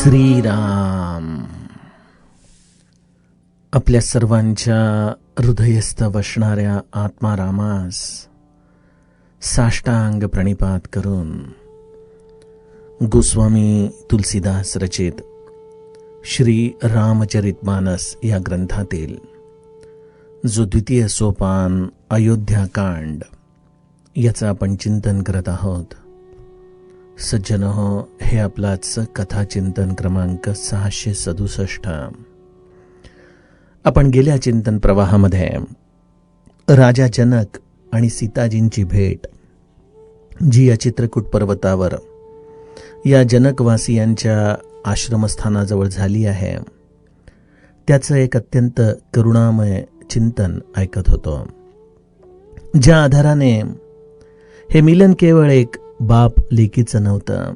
श्रीराम आपल्या सर्वांच्या हृदयस्थ वसणाऱ्या आत्मारामास साष्टांग प्रणिपात करून गोस्वामी तुलसीदास रचित श्री रामचरितमानस या ग्रंथातील जो द्वितीय सोपान अयोध्याकांड याचं आपण चिंतन करत आहोत. सज्जन हो, हे आपलाच कथाचिंतन क्रमांक 667. आपण गेल्या चिंतन प्रवाहामध्ये राजा जनक आणि सीताजींची भेट जी या चित्रकूट पर्वतावर या जनकवासियांच्या आश्रमस्थानाजवळ झाली आहे त्याचं एक अत्यंत करुणामय चिंतन ऐकत होतो, ज्या आधाराने हे मिलन केवळ एक बाप लेकीचं नव्हतं.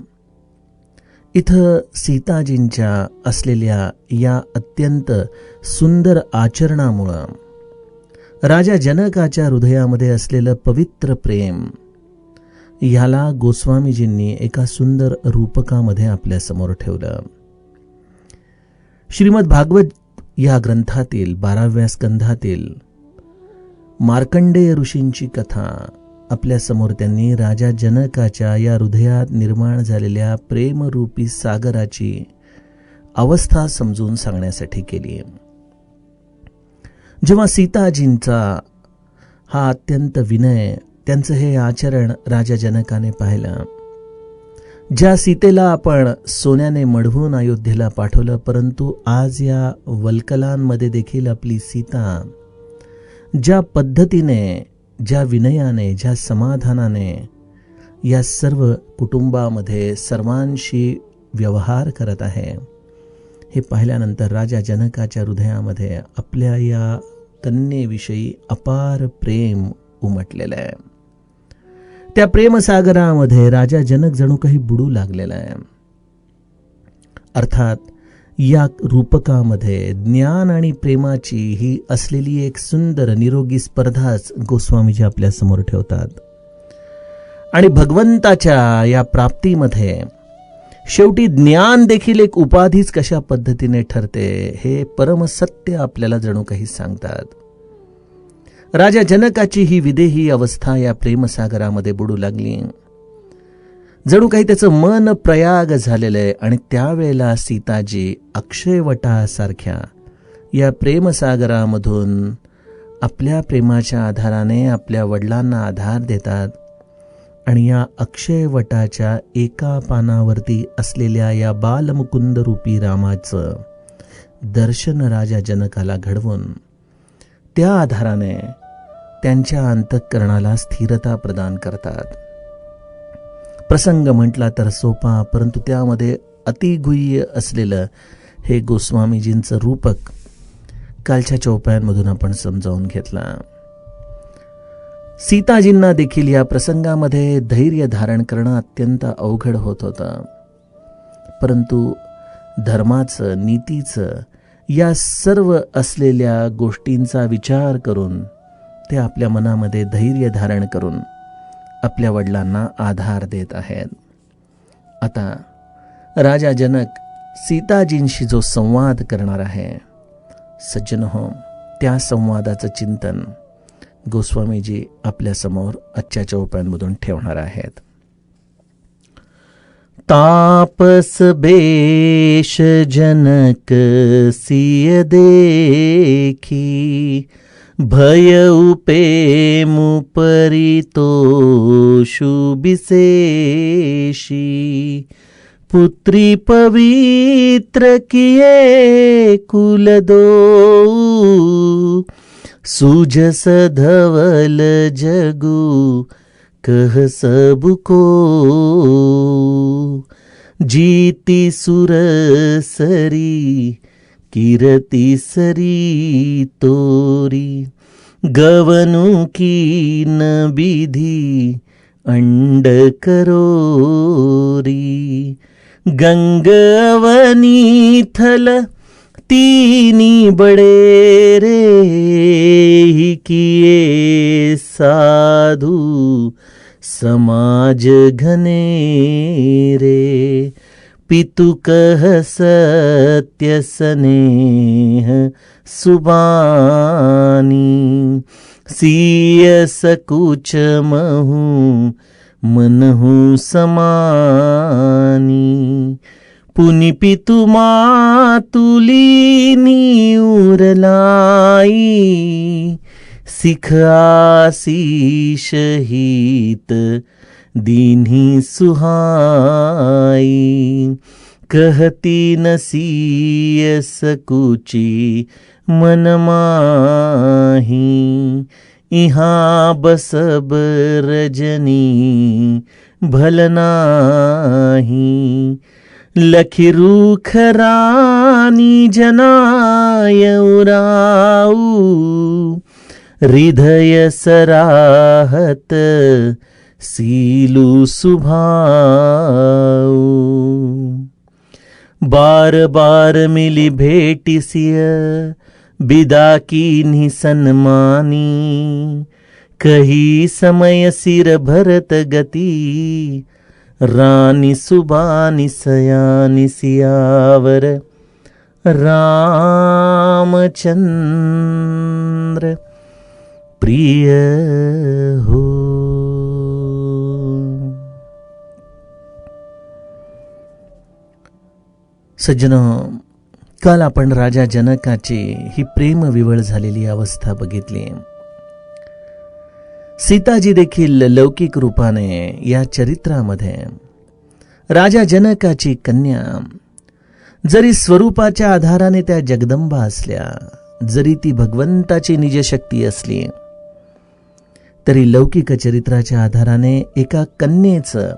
इथं सीताजींच्या असलेल्या या अत्यंत सुंदर आचरणामुळं राजा जनकाच्या हृदयामध्ये असलेलं पवित्र प्रेम ह्याला गोस्वामीजींनी एका सुंदर रूपकामध्ये आपल्या समोर ठेवलं. श्रीमद भागवत या ग्रंथातील 12व्या स्कंधातील मार्कंडेय ऋषींची कथा आपल्या समोर त्यांनी राजा जनकाच्या या हृदयात निर्माण झालेल्या प्रेमरूपी सागराची अवस्था समजून सांगण्यासाठी केली. जेव्हा सीताजींचा हा अत्यंत विनय, त्यांचं हे आचरण राजा जनकाने पाहिलं, ज्या सीतेला आपण सोन्याने मढवून अयोध्येला पाठवलं, परंतु आज या वल्कलांमध्ये देखील आपली सीता ज्या पद्धतीने, ज्या विनयाने, ज्या समाधानाने या सर्व कुटुंबामध्ये सर्वांशी व्यवहार करत आहे, हे पाहिल्यानंतर राजा जनकाच्या हृदयामध्ये आपल्या या कन्येविषयी अपार प्रेम उमटलेलं आहे. त्या प्रेमसागरामध्ये राजा जनक जणू काही बुडू लागलेला आहे. अर्थात या रूपकामध्ये ज्ञान आणि प्रेमाची ही असलेली एक सुंदर निरोगी स्पर्धाच गोस्वामीजी आपल्या समोर ठेवतात. आणि भगवंताच्या या प्राप्तीमध्ये शेवटी ज्ञान देखील एक उपाधीच कशा पद्धतीने ठरते हे परमसत्य आपल्याला जणू काही सांगतात. राजा जनकाची ही विदेही अवस्था या प्रेमसागरामध्ये बुडू लागली, जणू काही त्याचं मन प्रयाग झालेलं आहे. आणि त्यावेळेला सीताजी अक्षयवटासारख्या या प्रेमसागरामधून आपल्या प्रेमाच्या आधाराने आपल्या वडिलांना आधार देतात आणि या अक्षयवटाच्या एका पानावरती असलेल्या या बालमुकुंद रूपी रामाचं दर्शन राजा जनकाला घडवून त्या आधाराने त्यांच्या अंतःकरणाला स्थिरता प्रदान करतात. प्रसंग म्हटला तर सोपा, परंतु त्यामध्ये अतिगुह्य असलेलं हे गोस्वामीजींचं रूपक कालच्या चौपायांमधून आपण समजावून घेतला. सीताजींना देखील या प्रसंगामध्ये धैर्य धारण करणं अत्यंत अवघड होत होतं, परंतु धर्माचं, नीतीचं या सर्व असलेल्या गोष्टींचा विचार करून ते आपल्या मनामध्ये धैर्य धारण करून आपल्या वडिलांना आधार देत आहेत. आता राजा जनक सीताजींशी जो संवाद करणार आहे, सज्जन हो, त्या संवादाचं चिंतन गोस्वामीजी आपल्या समोर आजच्या चौपायांमधून ठेवणार आहेत. तापस बेश जनक सिय देखी, भय उपेमु परितोषु विशेषी, पुत्री पवित्र किए कुल दो, सुजस धवल जगु कह सबको, जीती सुरसरी कीरति सरी तोरी, गवनु की न विधि अंड करोरी, गंग अवनी थल तीनी बड़े रे, किए साधु समाज घने रे, पितु कह सत्य स्नेह सुबानी, सिय सकुच महु मनहु समानी, पुनि पितु मातुली निउर लाई, सिख आशीष हित दीन्ही सुहाई, कहती नसीय सकुची मन माही, इहाँ बसब रजनी भलनाही, लखी रूख रानी जनाय उराऊ, हृदय सराहत सीलू सुभाऊ, बार बार मिली भेटिसिय बिदा कीन्ही सन्मानी, कही समय सिर भरत गती, रानी सुबानी सयानी सियावर रामचंद्र प्रिय हो. सज्जनो, काल आपण राजा जनकाची ही प्रेम विवळ झालेली अवस्था बघितली. सीताजी देखील लौकिक रूपाने या चरित्रामध्ये राजा जनकाची कन्या, जरी स्वरूपाच्या आधाराने त्या जगदंबा असल्या, जरी ती भगवंताची निजशक्ती असली, तरी लौकिक चरित्राच्या आधाराने एका कन्येचं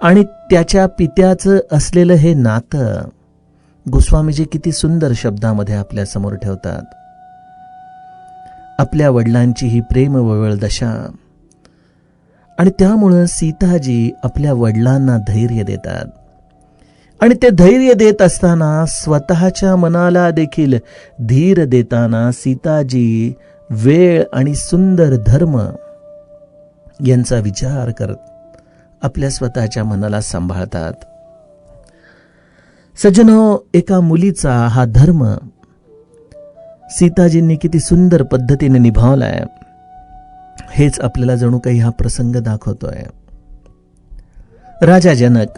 आणि त्याच्या पित्याचं असलेलं हे नातं गोस्वामीजी किती सुंदर शब्दामध्ये आपल्या समोर ठेवतात. आपल्या वडिलांची ही प्रेमवळ दशा, आणि त्यामुळं सीताजी आपल्या वडिलांना धैर्य देतात. आणि ते धैर्य देत असताना स्वतःच्या मनाला देखील धीर देताना सीताजी वेळ आणि सुंदर धर्म यांचा विचार करत आपल्या स्वतःच्या मनाला सांभाळतात. सज्जनो, एका मुलीचा हा धर्म सीताजींनी किती सुंदर पद्धतीने निभावलाय, हेच आपल्याला जणू काही हा प्रसंग दाखवतोय. राजा जनक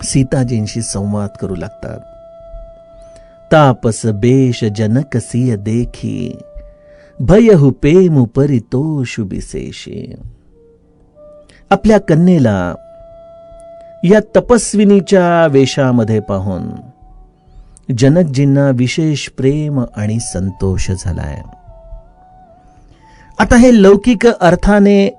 सीताजींशी संवाद करू लागतात. तापस बेश जनक सिय देखी, भयहु पेमु परितोषु विशेषे. आपल्या कन्येला या तपस्विनीच्या वेशामध्ये पाहून जनकजींना विशेष प्रेम आणि संतोष झालाय. आता हे लौकिक अर्थाने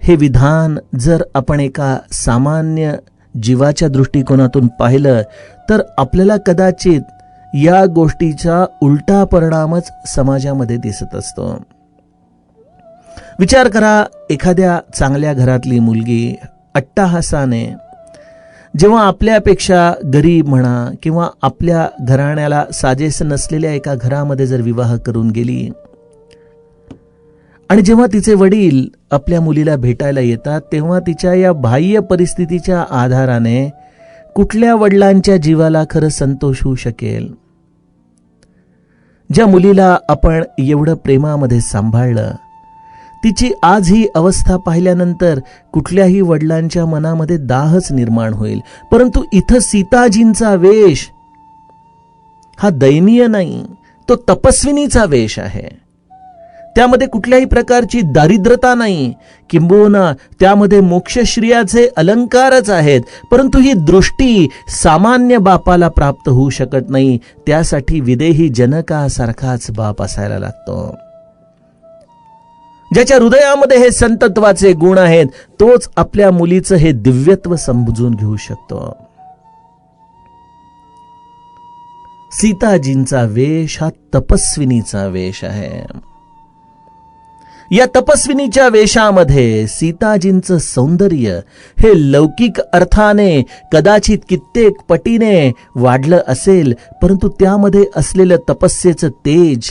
हे विधान जर आपण एका सामान्य जीवाच्या दृष्टिकोनातून पाहिलं तर आपल्याला कदाचित या गोष्टीचा उलटा परिणामच समाजामध्ये दिसत असतो. विचार करा, एखाद्या चांगल्या घरातली मुलगी अट्टाहासाने जेव्हा आपल्यापेक्षा गरीब म्हणा किंवा आपल्या घराण्याला साजेस नसलेल्या एका घरामध्ये जर विवाह करून गेली, आणि जेव्हा तिचे वडील आपल्या मुलीला भेटायला येतात, तेव्हा तिच्या या बाह्य परिस्थितीच्या आधाराने कुठल्या वडिलांच्या जीवाला खरं संतोष होऊ शकेल? ज्या मुलीला आपण एवढं प्रेमामध्ये सांभाळलं, तिची आज ही अवस्था पाहिल्यानंतर कुठल्याही वडिलांच्या मनामध्ये दाहच निर्माण होईल. परंतु इथं सीताजींचा वेश हा दयनीय नाही, तो तपस्विनीचा वेश आहे. त्यामध्ये कुठल्याही प्रकारची दारिद्रता नाही, किंबहुना त्यामध्ये मोक्षश्रियाचे अलंकारच आहेत. परंतु ही दृष्टी सामान्य बापाला प्राप्त होऊ शकत नाही. त्यासाठी विदेही जनकासारखाच बाप असायला लागतो. ज्याच्या हृदयामध्ये हे संतत्वाचे गुण आहेत, तोच आपल्या मुलीचं हे दिव्यत्व समजून घेऊ शकतो. सीताजींचा वेश हा तपस्विनीचा वेश आहे. या तपस्विनीच्या वेशामध्ये सीताजींचं सौंदर्य हे लौकिक अर्थाने कदाचित कित्येक पटीने वाढलं असेल, परंतु त्यामध्ये असलेलं तपस्येचं तेज,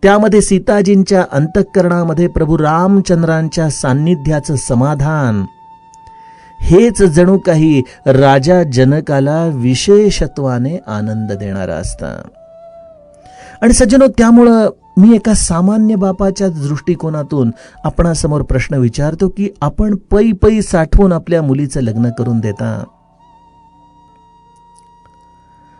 त्यामध्ये सीताजींच्या अंतःकरणामध्ये प्रभू रामचंद्रांच्या सान्निध्याचं समाधान, हेच जणू काही राजा जनकाला विशेषत्वाने आनंद देणारा असता. आणि सज्जनो, त्यामुळं मी एका सामान्य बापाच्या दृष्टिकोनातून आपणासमोर प्रश्न विचारतो की आपण पै पै साठवून आपल्या मुलीचं लग्न करून देता.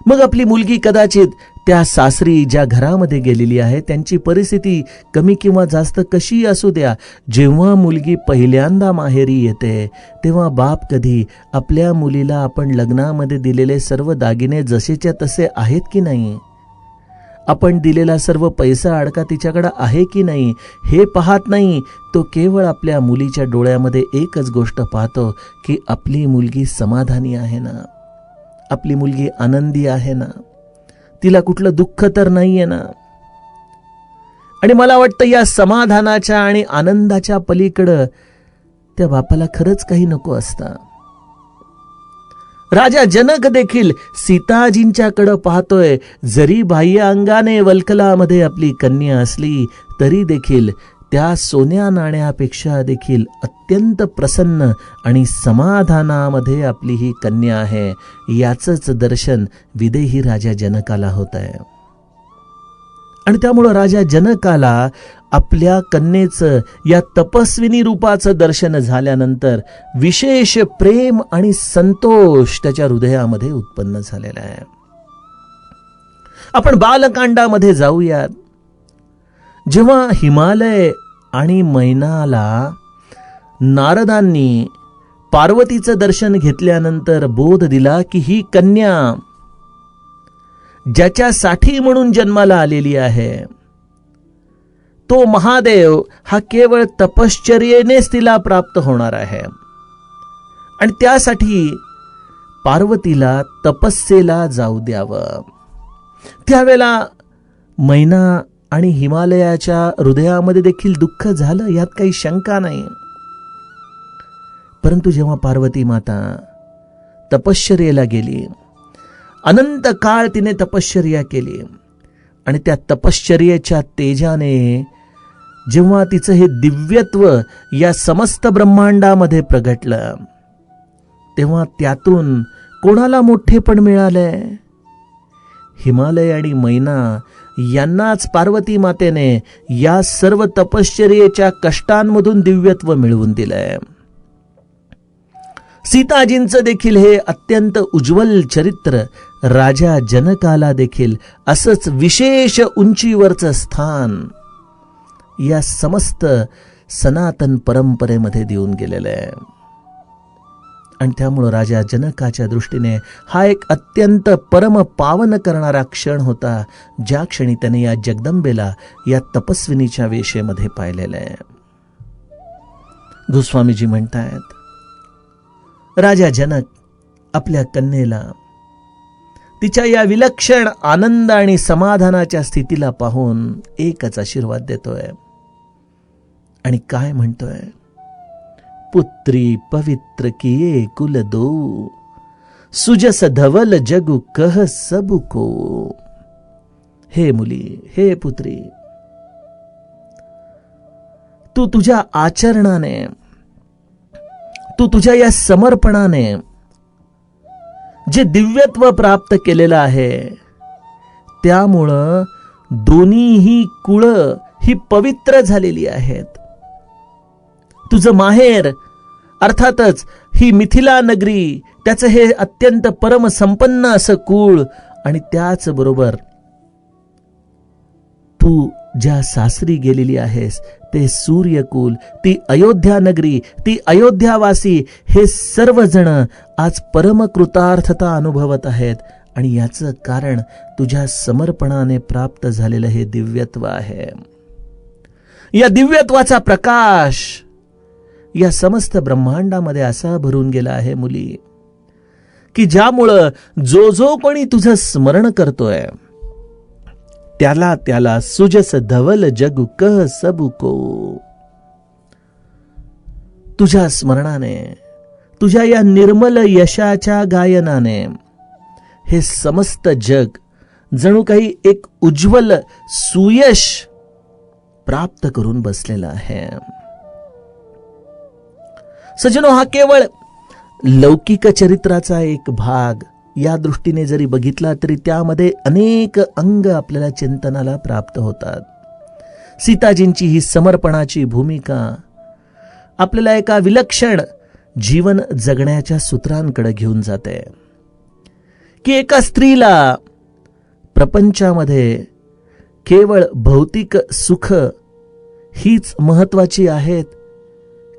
मग आपली मुलगी कदाचित त्या सासरी ज्या घरामध्ये गेलेली आहे त्यांची परिस्थिती कमी किंवा जास्त कशी असू द्या, जेव्हा मुलगी पहिल्यांदा माहेरी येते तेव्हा बाप कधी आपल्या मुलीला आपण लग्नामध्ये दिलेले सर्व दागिने जसेच्या तसे आहेत की नाही, आपण दिलेला सर्व पैसा अडका तिच्याकडे आहे की नाही हे पाहत नाही. तो केवळ आपल्या मुलीच्या डोळ्यामध्ये एकच गोष्ट पाहतो की आपली मुलगी समाधानी आहे ना, आपली मुलगी आनंदी आहे ना, तिला कुठलं दुःख तर नाहीये ना. आणि मला वाटतं या समाधानाच्या आणि आनंदाच्या पलीकडं त्या बापाला खरंच काही नको असतं. राजा जनक देखील सीताजींच्याकडे पाहतोय. जरी बाह्य अंगाने वल्कलामध्ये आपली कन्या असली तरी देखील त्या सोन्या नाण्यापेक्षा देखील अत्यंत प्रसन्न आणि समाधानामध्ये आपली ही कन्या आहे, याचंच दर्शन विदेही राजा जनकाला होत आहे. आणि त्यामुळं राजा जनकाला आपल्या कन्येचं या तपस्विनी रूपाचं दर्शन झाल्यानंतर विशेष प्रेम आणि संतोष त्याच्या हृदयामध्ये उत्पन्न झालेला आहे. आपण बालकांडामध्ये जाऊयात. जेव्हा हिमालय आणि मैनाला नारदांनी पार्वतीचं दर्शन घेतल्यानंतर बोध दिला की ही कन्या ज्याच्यासाठी म्हणून जन्माला आलेली आहे तो महादेव हा केवळ तपश्चर्येनेच तिला प्राप्त होणार आहे, आणि त्यासाठी पार्वतीला तपस्येला जाऊ द्यावं. त्यावेळेला मैना आणि हिमालयाच्या हृदयामध्ये देखील दुःख झालं, यात काही शंका नाही. परंतु जेव्हा पार्वती माता तपश्चर्येला गेली, अनंत काळ तिने तपश्चर्या केली, आणि त्या तपश्चर्येच्या तेजाने जेव्हा तिचं हे दिव्यत्व या समस्त ब्रह्मांडामध्ये प्रगटलं, तेव्हा त्यातून कोणाला मोठेपण मिळालंय? हिमालय आणि मैना यांनाच पार्वती मातेने या सर्व तपश्चर्येच्या कष्टांमधून दिव्यत्व मिळवून दिलंय. सीताजींचं देखील हे अत्यंत उज्ज्वल चरित्र राजा जनकाला देखील असंच विशेष उंचीवरचं स्थान या समस्त सनातन परंपरेमध्ये देऊन गेलेलं आहे. आणि त्यामुळं राजा जनकाच्या दृष्टीने हा एक अत्यंत परम पावन करणारा क्षण होता, ज्या क्षणी त्याने या जगदंबेला या तपस्विनीच्या वेशेमध्ये पाहिलेलं आहे. गोस्वामीजी म्हणतायत, राजा जनक आपल्या कन्येला तिच्या या विलक्षण आनंद आणि समाधानाच्या स्थितीला पाहून एकच आशीर्वाद देतोय, आणि काय म्हणतोय? पुत्री पवित्र किए कुल दो, सुजस धवल जगु कह सबको. हे मुली, हे पुत्री, तू तुझ्या आचरणाने, तू तुझ्या या समर्पणाने जे दिव्यत्व प्राप्त केलेलं आहे, त्यामुळं दोन्हीही कुळ ही पवित्र झालेली आहेत. तुझं माहेर अर्थातच ही मिथिला नगरी, त्याचं हे अत्यंत परम संपन्न असं कुळ, आणि त्याच बरोबर तू ज्या सासरी गेलेली आहेस ते सूर्यकुल, ती अयोध्या नगरी, ती अयोध्यावासी, हे सर्वजण आज परमकृतार्थता अनुभवत आहेत, आणि याचं कारण तुझ्या समर्पणाने प्राप्त झालेलं हे दिव्यत्व आहे. या दिव्यत्वाचा प्रकाश या समस्त ब्रह्मांडामध्ये असा भरून गेला आहे मुली, की ज्यामुळं जो जो कोणी तुझं स्मरण करतोय त्याला त्याला सुजस धवल जगु कह सबको. तुझ्या स्मरणाने, तुझ्या या निर्मल यशाच्या गायनाने हे समस्त जग जणू काही एक उज्ज्वल सुयश प्राप्त करून बसलेला आहे. सज्जनो, हा केवळ लौकिक चरित्राचा एक भाग या दृष्टीने जरी बघितला तरी त्यामध्ये अनेक अंग आपल्याला चिंतनाला प्राप्त होतात. सीताजींची ही समर्पणाची भूमिका आपल्याला एका विलक्षण जीवन जगण्याच्या सूत्रांकडे घेऊन जाते की एका स्त्रीला प्रपंचामध्ये केवळ भौतिक सुख हीच महत्वाची आहेत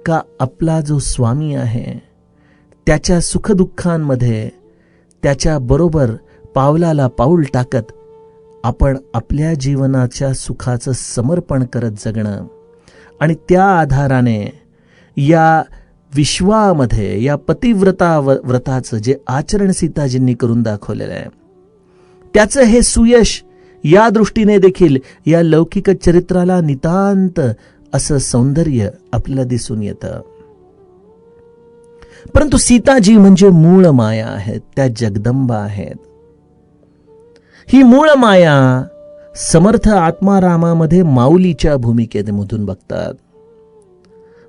का आपला जो स्वामी आहे त्याच्या सुखदुःखांमध्ये त्याच्या बरोबर पावलाला पाऊल टाकत आपण आपल्या जीवनाच्या सुखाचं समर्पण करत जगणं आणि त्या आधाराने या विश्वामध्ये या व्रताचं जे आचरण सीताजींनी करून दाखवलेलं आहे त्याचं हे सुयश या दृष्टीने देखील या लौकिक चरित्राला नितांत असं सौंदर्य आपल्याला दिसून येतं. परंतु सीताजी म्हणजे मूळ माया आहेत, त्या जगदंबा आहेत. ही मूळ माया समर्थ आत्मारामामध्ये माऊलीच्या भूमिकेमधून बघतात.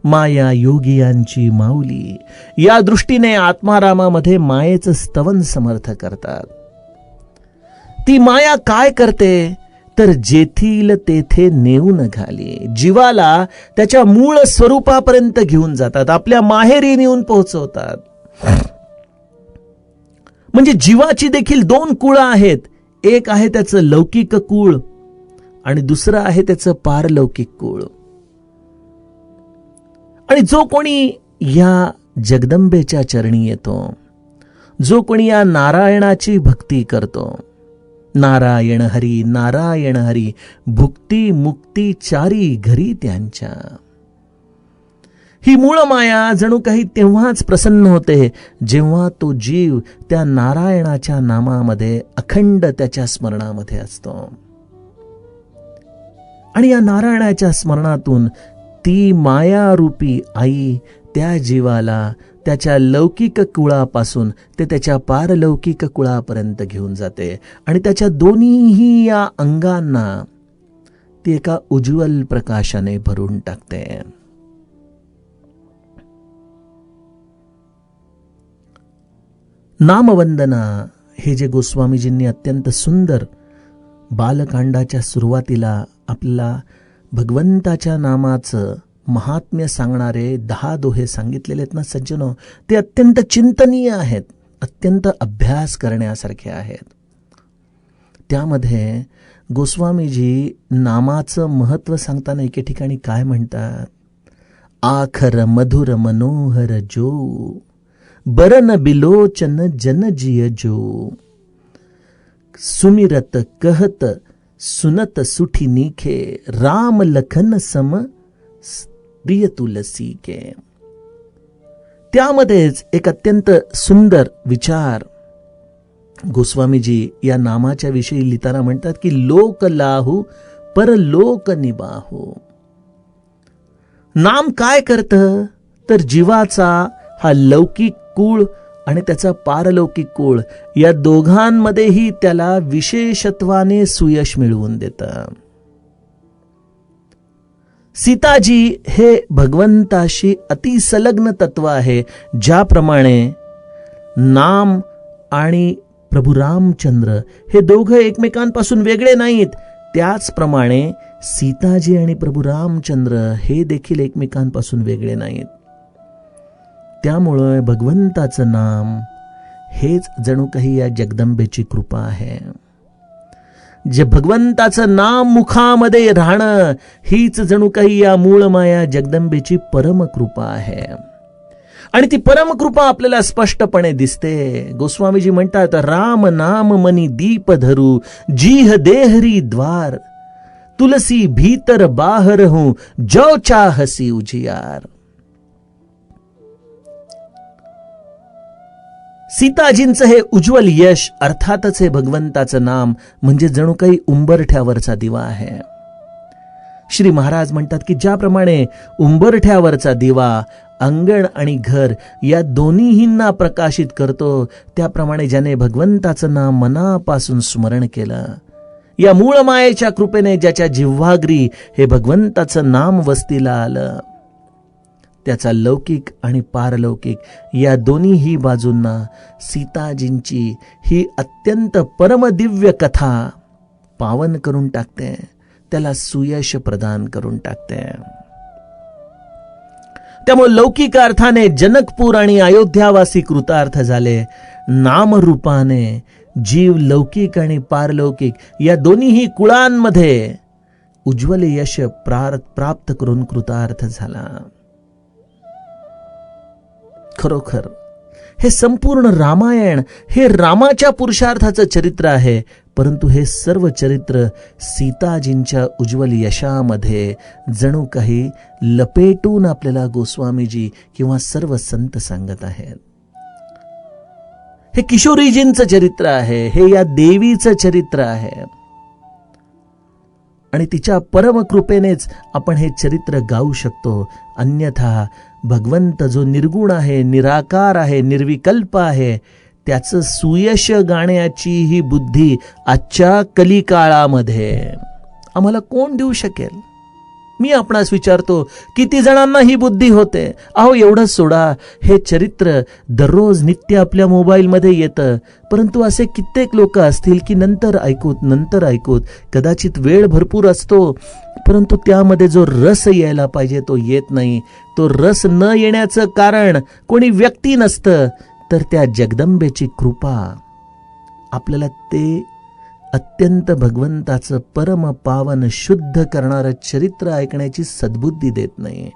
माया योगियांची माऊली या दृष्टीने आत्मारामामध्ये मायेचं स्तवन समर्थ करतात. ती माया काय करते तर जेथील तेथे नेऊन घाली, जीवाला त्याच्या मूळ स्वरूपापर्यंत घेऊन जातात, आपल्या माहेरी नेऊन पोहोचवतात. म्हणजे जीवाची देखील दोन कुळ आहेत. एक आहे त्याचं लौकिक कुळ आणि दुसरं आहे त्याचं पारलौकिक कुळ. आणि जो कोणी या जगदंबेच्या चरणी येतो, जो कोणी या नारायणाची भक्ती करतो, नारायण हरी भुक्ती मुक्ती चारी घरी त्यांच्या, ही मूळ माया जणू काही तेव्हाच प्रसन्न होते जेव्हा तो जीव त्या नारायणाच्या नामामध्ये अखंड त्याच्या स्मरणामध्ये असतो. आणि या नारायणाच्या स्मरणातून ती मायारूपी आई त्या जीवाला त्याच्या लौकिक कुळापासून ते त्याच्या पारलौकिक कुळापर्यंत घेऊन जाते आणि त्याच्या दोन्हीही या अंगांना ती एका उज्ज्वल प्रकाशाने भरून टाकते. नामवंदना हे जे गोस्वामीजींनी अत्यंत सुंदर बालकांडाच्या सुरुवातीला आपल्याला भगवंताच्या नामाचं महात्म्य सांगणारे 10 दोहे सांगितलेले आहेत ना सज्जनो, ते अत्यंत चिंतनीय आहेत, अत्यंत अभ्यास करण्यासारखे आहेत. त्यामध्ये गोस्वामीजी नामाचं महत्व सांगताना एके ठिकाणी काय म्हणतात, आखर मधुर मनोहर जो बरन बिलोचन जन जिय जो, सुमिरत कहत सुनत सुठी नीखे, राम लखन सम प्रिय तुलसी के. त्यामध्येच एक अत्यंत सुंदर विचार गोस्वामीजी या नामाच्या विषयी लिहिताना म्हणतात की लोक लाहू परलोक निबाहू. नाम काय करतं तर जीवाचा हा लौकिक कुळ आणि त्याचा पारलौकिक कुळ या दोघांमध्येही त्याला विशेषत्वाने सुयश मिळवून देतं. सीताजी हे भगवंताशी अतिसंलग्न तत्व आहे. ज्याप्रमाणे नाम आणि प्रभू रामचंद्र हे दोघं एकमेकांपासून वेगळे नाहीत, त्याचप्रमाणे सीताजी आणि प्रभू रामचंद्र हे देखील एकमेकांपासून वेगळे नाहीत. त्यामुळे भगवंताचं नाम हेच जणू काही या जगदंबेची कृपा आहे. जे भगवंताचं नाम मुखामध्ये राहणं हीच जणू काही या मूळ माया जगदंबेची परमकृपा आहे. आणि ती परमकृपा आपल्याला स्पष्टपणे दिसते. गोस्वामीजी म्हणतात, राम नाम मनी दीप धरू, जीह देहरी द्वार, तुलसी भीतर बाहर हूं, जो चाहसी उजियार. सीताजींचं हे उज्ज्वल यश अर्थातच हे भगवंताचं नाम म्हणजे जणू काही उंबरठ्यावरचा दिवा आहे. श्री महाराज म्हणतात की ज्याप्रमाणे उंबरठ्यावरचा दिवा अंगण आणि घर या दोन्हींना प्रकाशित करतो, त्याप्रमाणे ज्याने भगवंताचं नाम मनापासून स्मरण केलं, या मूळ मायेच्या कृपेने ज्याच्या जिव्हाग्री हे भगवंताचं नाम वस्तीला आलं, त्याचा लौकिक आणि पारलौकिक या दोन्हीही बाजूंना सीताजींची ही अत्यंत परमदिव्य कथा पावन करून टाकते, त्याला सुयश प्रदान करून टाकते. त्यामुळे लौकिक अर्थाने जनकपूर आणि अयोध्यावासी कृतार्थ झाले. नामरूपाने जीव लौकिक आणि पारलौकिक या दोन्हीही कुळांमध्ये उज्ज्वल यश प्राप्त करून कृतार्थ झाला. खरोखर हे संपूर्ण रामायण हे रामाच्या पुरुषार्थाचं चरित्र आहे, परंतु हे सर्व चरित्र सीताजींच्या उज्ज्वल यशामध्ये जणू काही लपेटून आपल्याला गोस्वामीजी किंवा सर्व संत सांगत आहेत. हे किशोरीजींचं चरित्र आहे, हे या देवीचं चरित्र आहे आणि तिच्या परमकृपेनेच आपण हे चरित्र गाऊ शकतो. अन्यथा भगवंत जो निर्गुण आहे, निराकार आहे, निर्विकल्प आहे, त्याचं सुयश गाण्याची ही बुद्धी आजच्या कलिकाळामध्ये आम्हाला कोण देऊ शकेल? मी आपणास विचारतो, किती जणांना ही बुद्धी होते? अहो एवढंच सोडा, हे चरित्र दररोज नित्य आपल्या मोबाईलमध्ये येतं, परंतु असे कित्येक लोक असतील की नंतर ऐकूत कदाचित वेळ भरपूर असतो, परंतु त्यामध्ये जो रस यायला पाहिजे तो येत नाही. तो रस न येण्याचं कारण कोणी व्यक्ती नसतं, तर त्या जगदंबेची कृपा आपल्याला ते अत्यंत भगवंताचं परम पावन शुद्ध करणारं चरित्र ऐकण्याची सद्बुद्धी देत नाही.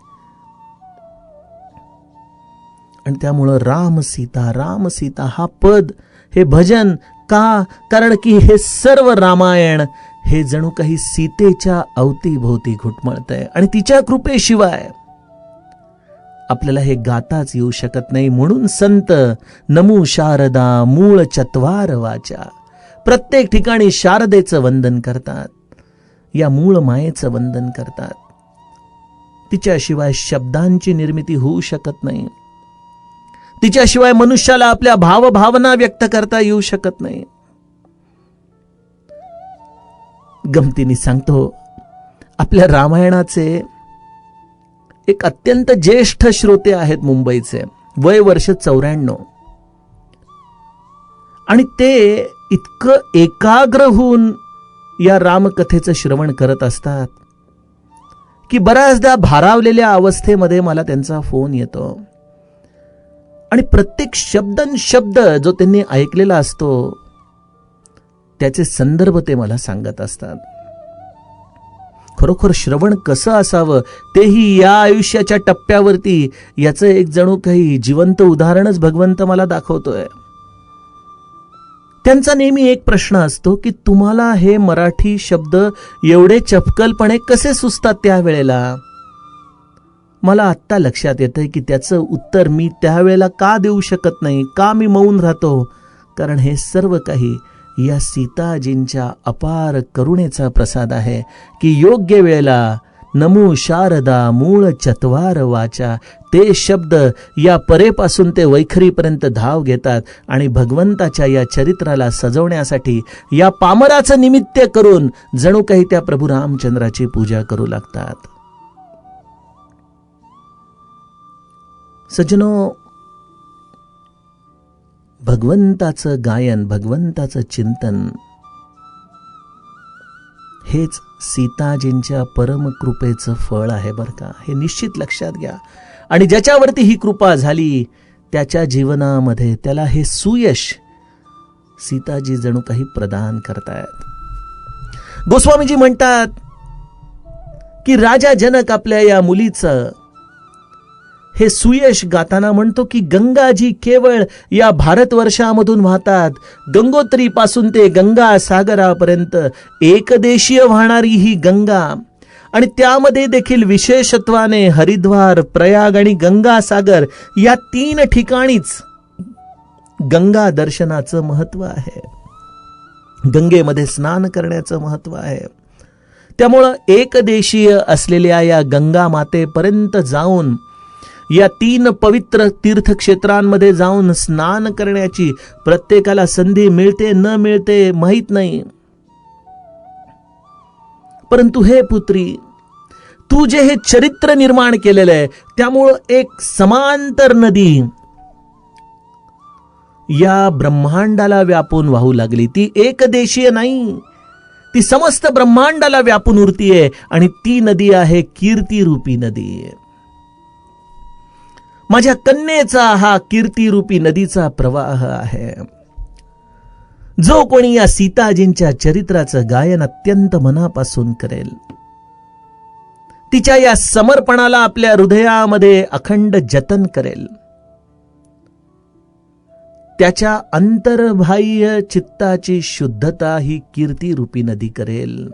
आणि त्यामुळं राम सीता हा पद, हे भजन का? कारण की हे सर्व रामायण हे जणू काही सीतेच्या अवतीभोवती घुटमळतंय आणि तिच्या कृपेशिवाय आपल्याला हे गाताच येऊ शकत नाही. म्हणून संत नमो शारदा मूळ चत्वार वाचा, प्रत्येक ठिकाणी शारदेचं वंदन करतात, या मूळ मायेचं वंदन करतात. तिच्याशिवाय शब्दांची निर्मिती होऊ शकत नाही, तिच्याशिवाय मनुष्याला आपल्या भावभावना व्यक्त करता येऊ शकत नाही. गमतीने सांगतो, आपल्या रामायणाचे एक अत्यंत ज्येष्ठ श्रोते आहेत मुंबईचे, वय वर्ष 94, आणि ते इतकं एकाग्र होऊन या रामकथेचं श्रवण करत असतात की बऱ्याचदा भारावलेल्या अवस्थेमध्ये मला त्यांचा फोन येतो आणि प्रत्येक शब्द जो त्यांनी ऐकलेला असतो त्याचे संदर्भ ते मला सांगत असतात. खरोखर श्रवण कसं असावं तेही या आयुष्याच्या टप्प्यावरती याचं एक जणू काही जिवंत उदाहरणच भगवंत मला दाखवतोय. त्यांचा नेहमी एक प्रश्न असतो की तुम्हाला हे मराठी शब्द एवढे चपकलपणे कसे सुचतात त्यावेळेला? मला आत्ता लक्षात येतंय की त्याचं उत्तर मी त्यावेळेला का देऊ शकत नाही, का मी मौन राहतो? कारण हे सर्व काही या सीताजींच्या अपार करुणेचा प्रसाद आहे की योग्य वेळेला नमो शारदा मूळ चत्वार वाचा ते शब्द या परेपासून ते वैखरीपर्यंत धाव घेतात आणि भगवंताच्या या चरित्राला सजवण्यासाठी या पामराचं निमित्त करून जणू काही त्या प्रभू रामचंद्राची पूजा करू लागतात. सज्जनो, भगवंताचं गायन, भगवंताचं चिंतन हेच सीताजींच्या परमकृपेचं फळ आहे बरं का, हे निश्चित लक्षात घ्या. आणि ज्याच्यावरती ही कृपा झाली त्याच्या जीवनामध्ये त्याला हे सुयश सीताजी जणू काही प्रदान करतायत. गोस्वामीजी म्हणतात की राजा जनक आपल्या या मुलीचं हे सुयश गाताना म्हणतो की गंगाजी केवळ या भारतवर्षामधून वाहतात, गंगोत्री पासून ते गंगा सागरापर्यंत एकदेशीय वाहणारी ही गंगा, आणि त्यामध्ये देखील विशेषत्वाने हरिद्वार, प्रयाग आणि गंगा सागर या 3 ठिकाणीच गंगा दर्शनाचं महत्व आहे, गंगेमध्ये स्नान करण्याचं महत्व आहे. त्यामुळं एकदेशीय असलेल्या या गंगा मातेपर्यंत जाऊन या 3 पवित्र तीर्थक्षेत्रांमध्ये जाऊन स्नान करण्याची प्रत्येकाला संधी मिळते न मिळते माहीत नाही. परंतु हे पुत्री, तू जे हे चरित्र निर्माण केलेलं आहे त्यामुळं एक समांतर नदी या ब्रह्मांडाला व्यापून वाहू लागली. ती एकदेशीय नाही, ती समस्त ब्रह्मांडाला व्यापून उरतीये आणि ती नदी आहे कीर्तिरूपी नदी. माझ्या कन्येचा हा कीर्तिरूपी नदीचा प्रवाह आहे. जो कोणी या सीताजींच्या चरित्राचं गायन अत्यंत मनापासून करेल, तिच्या या समर्पणाला आपल्या हृदयामध्ये अखंड जतन करेल, त्याच्या अंतर्बाह्य चित्ताची शुद्धता ही कीर्तिरूपी नदी करेल.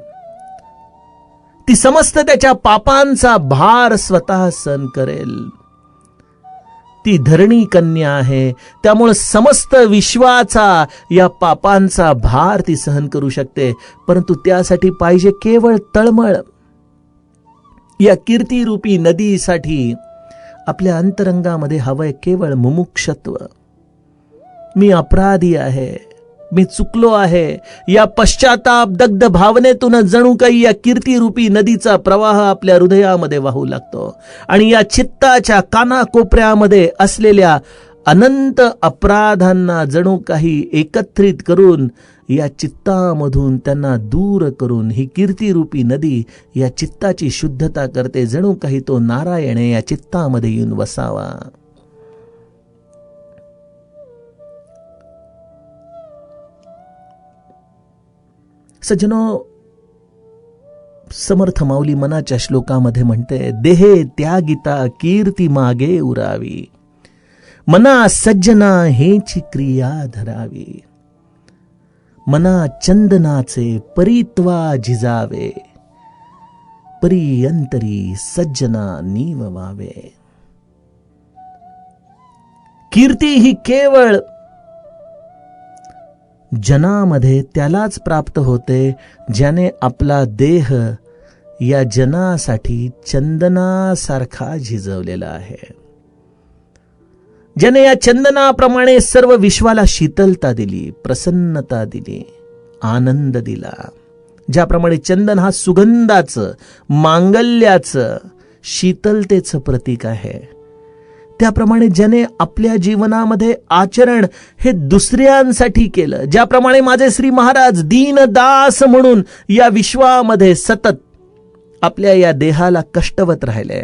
ती समस्त त्याच्या पापांचा भार स्वतः सहन करेल. ती धरणी कन्या आहे, त्यामुळे समस्त विश्वाचा या पापांचा भार ती सहन करू शकते. परंतु त्यासाठी पाहिजे केवळ तळमळ. या कीर्तिरूपी नदीसाठी आपल्या अंतरंगामध्ये हवंय केवळ मुमुक्षत्व. मी अपराधी आहे, मी चुकलो आहे, या पश्चाताप दग्ध भावनेतून जणू काही या कीर्तिरूपी नदीचा प्रवाह आपल्या हृदयामध्ये वाहू लागतो आणि या चित्ताच्या कानाकोपऱ्यामध्ये असलेल्या अनंत अपराधांना जणू काही एकत्रित करून या चित्तामधून त्यांना दूर करून ही कीर्तिरूपी नदी या चित्ताची शुद्धता करते. जणू काही तो नारायण या चित्तामध्ये येऊन वसावा. सज्जनो, समर्थ माऊली मनाच्या श्लोकामध्ये म्हणते, देहे त्यागिता कीर्ती मागे उरावी, मना सज्जना हेची क्रिया धरावी, मना चंदनाचे परित्वा झिजावे, परी अंतरी सज्जना नीव वावे. कीर्ती ही केवळ जनामध्ये त्यालाच प्राप्त होते ज्याने आपला देह या जनासाठी चंदनासारखा झिजवलेला आहे, ज्याने या चंदनाप्रमाणे सर्व विश्वाला शीतलता दिली, प्रसन्नता दिली, आनंद दिला. ज्याप्रमाणे चंदन हा सुगंधाचं, मांगल्याचं, शीतलतेचं प्रतीक आहे, त्याप्रमाणे ज्याने आपल्या जीवनामध्ये आचरण हे दुसऱ्यांसाठी केलं, ज्याप्रमाणे माझे श्री महाराज दीनदास म्हणून या विश्वामध्ये सतत आपल्या या देहाला कष्टवत राहिले,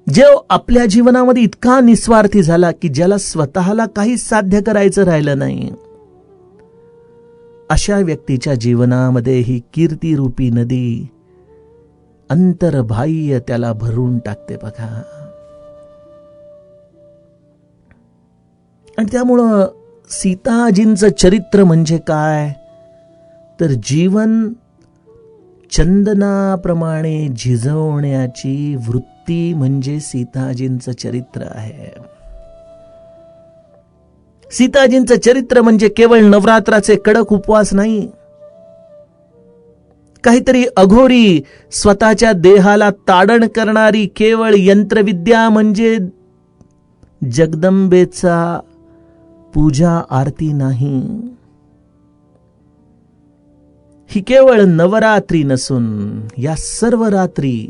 जो आपल्या जीवनामध्ये इतका निस्वार्थी झाला की ज्याला स्वतःला काही साध्य करायचं राहिलं नाही, अशा व्यक्तीच्या जीवनामध्ये ही कीर्तिरूपी नदी अंतर्बाह्य त्याला भरून टाकते बघा. आणि त्यामुळं सीताजींचं चरित्र म्हणजे काय तर जीवन चंदनाप्रमाणे झिजवण्याची वृत्ती म्हणजे सीताजींचं चरित्र आहे. सीताजींचं चरित्र म्हणजे केवळ नवरात्राचे कडक उपवास नाही, काहीतरी अघोरी स्वतःच्या देहाला ताडण करणारी केवळ यंत्रविद्या म्हणजे जगदंबेचा पूजा आरती नाही. ही केवळ नवरात्री नसून या सर्व रात्री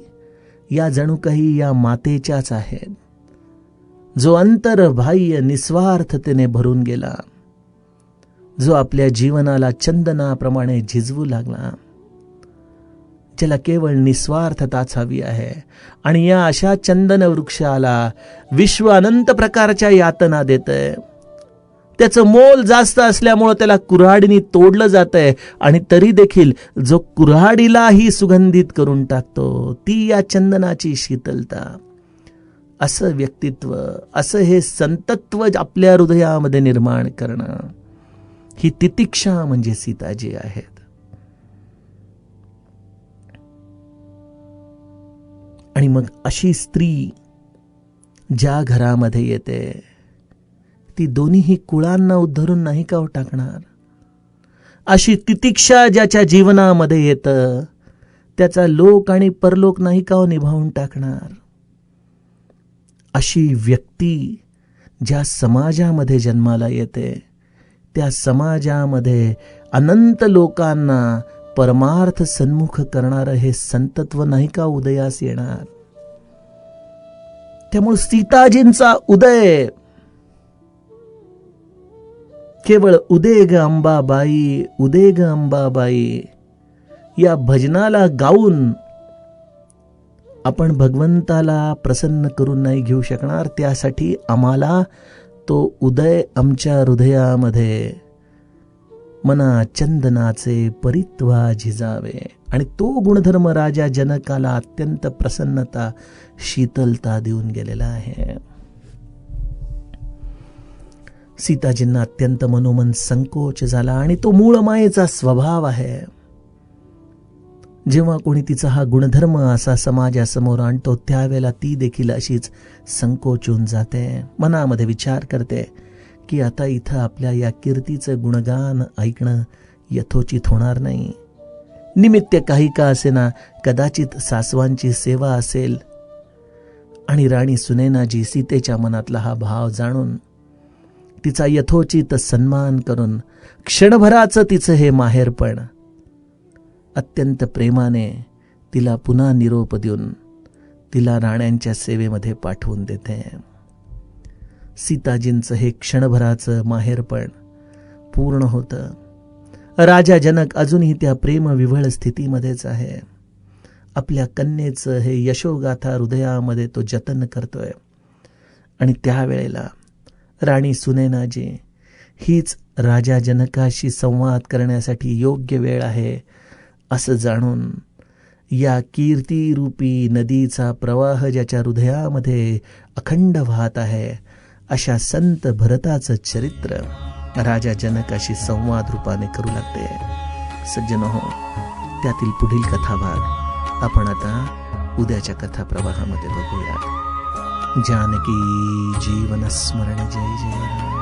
या जणू काही या मातेच्याच आहेत, जो अंतर्बाह्य निस्वार्थतेने भरून गेला, जो आपल्या जीवनाला चंदनाप्रमाणे झिजवू लागला, ज्याला केवळ निस्वार्थताच हवी आहे. आणि या अशा चंदन वृक्षाला विश्व अनंत प्रकारच्या यातना देतंय. त्याचं मोल जास्त असल्यामुळे त्याला कुऱ्हाडीने तोडलं जातंय आणि तरी देखील जो कुऱ्हाडीलाही सुगंधित करून टाकतो ती या चंदनाची शीतलता. असं व्यक्तित्व, असं हे संतत्व आपल्या हृदयामध्ये निर्माण करणं, ही तितिक्षा म्हणजे सीताजी आहेत. आणि मग अशी स्त्री ज्या घरामध्ये येते ती दोन्हीही कुळांना उद्धरून नाही का टाकणार. अशी तितिक्षा ज्याच्या जीवनामध्ये येतं त्याचा लोक आणि परलोक नाही का निभावून टाकणार. अशी व्यक्ती ज्या समाजामध्ये जन्माला येते त्या समाजामध्ये अनंत लोकांना परमार्थ सन्मुख करणारं हे संतत्व नाही का उदयास येणार? त्यामुळे सीताजींचा उदय केवळ उदे ग अंबाबाई, उदे ग अंबाबाई या भजनाला गाऊन आपण भगवंताला प्रसन्न करून नाही घेऊ शकणार. त्यासाठी आम्हाला तो उदय आमच्या हृदयामध्ये मना चंदनाचे परित्वा झिजावे. आणि तो गुणधर्म राजा जनकाला अत्यंत प्रसन्नता, शीतलता देऊन गेलेला आहे. सीताजींना अत्यंत मनोमन संकोच झाला आणि तो मूळ मायेचा स्वभाव आहे. जेव्हा कोणी तिचा हा गुणधर्म असा समाजासमोर आणतो त्यावेळेला ती देखील अशीच संकोचून जाते. मनामध्ये विचार करते की आता इथं आपल्या या कीर्तीचं गुणगान ऐकणं यथोचित होणार नाही. निमित्त काही का असेना, कदाचित सासवांची सेवा असेल आणि राणी सुनैनाजी सीतेच्या मनातला हा भाव जाणून तिचा यथोचित सन्मान करून क्षणभराचं तिचं हे माहेरपण अत्यंत प्रेमाने तिला पुन्हा निरोप देऊन तिला राण्यांच्या सेवेमध्ये पाठवून देते. सीताजींचं हे क्षणभराचं माहेरपण पूर्ण होतं. राजा जनक अजूनही त्या प्रेमविव्हळ स्थितीमध्येच आहे. आपल्या कन्येचं हे यशोगाथा हृदयामध्ये तो जतन करतोय. आणि त्यावेळेला राणी सुनैनाजी हीच राजा जनकाशी संवाद करण्यासाठी योग्य वेळ आहे असं जाणून या कीर्तिरूपी नदीचा प्रवाह ज्याच्या हृदयामध्ये अखंड वाहत आहे अशा संत भरताचं चरित्र राजा जनकाशी संवाद रूपाने करू लागते. सज्जनहो, त्यातील पुढील कथाभाग आपण आता उद्याच्या कथा प्रवाहामध्ये बघूया. जानकी जीवन स्मरण जय जय राम.